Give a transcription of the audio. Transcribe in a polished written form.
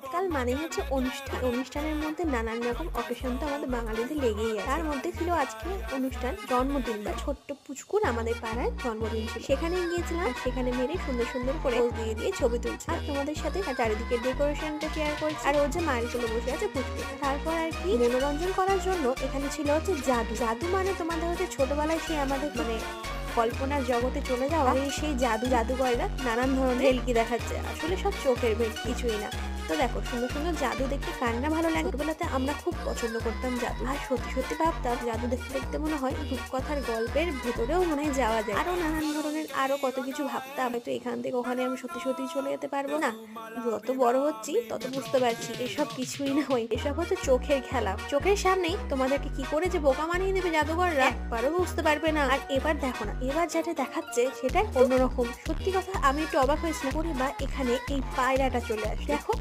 শীতকাল মানে হচ্ছে অনুষ্ঠান। অনুষ্ঠানের মধ্যে নানান রকম অকেশন তো আমাদের বাঙালিদের লেগেই আছে। তার মধ্যে ছিল আজকে অনুষ্ঠান জন্মদিন বা ছোট্ট পুচকুর আমাদের পাড়ায় জন্মদিন ছিল। সেখানে গিয়েছিলাম, সেখানে মেরে সুন্দর সুন্দর করে পোজ দিয়ে দিয়ে ছবি তুলছি আর তোমাদের সাথে চারিদিকে ডেকোরেশনটা শেয়ার করছি। আর ওর যে মায়ের কোলে বসে আছে পুচকু। তারপর আর কি মনোরঞ্জন করার জন্য এখানে ছিল হচ্ছে জাদু। জাদু মানে তোমাদের হচ্ছে ছোটবেলায় সে আমাদের মানে কল্পনার জগতে চলে যাওয়া সেই জাদুকররা নানান ধরনের ভেলকি দেখাচ্ছে, আসলে সব চোখের ভেল, কিছুই না। তো দেখো সুন্দর সুন্দর জাদু দেখতে কার না ভালো লাগে। ছোটবেলাতে আমরা খুব পছন্দ করতাম জাদু, আর সত্যি সত্যি ভাবতাম জাদু দেখতে দেখতে মনে হয় রূপকথার গল্পের ভেতরেও মনে হয় যাওয়া যায়। আরো নানান ধরনের আরো কত কিছু ভাবতাম, হয়তো এখান থেকে ওখানে আমি সত্যি সত্যি চলে যেতে পারবো না। যত বড় হচ্ছি তত বুঝতে পারছি এসব কিছুই নয়, এসব হচ্ছে চোখের খেলা। চোখের সামনেই তোমাদেরকে কি করে যে বোকা বানিয়ে দেবে জাদুঘররা একবারও বুঝতে পারবে না। আর এবার দেখো না, এবার যেটা দেখাচ্ছে সেটা অন্যরকম। সত্যি কথা আমি একটু অবাক হয়েছিলাম, ওরে বা এখানে এই পায়রাটা চলে আসে, দেখো।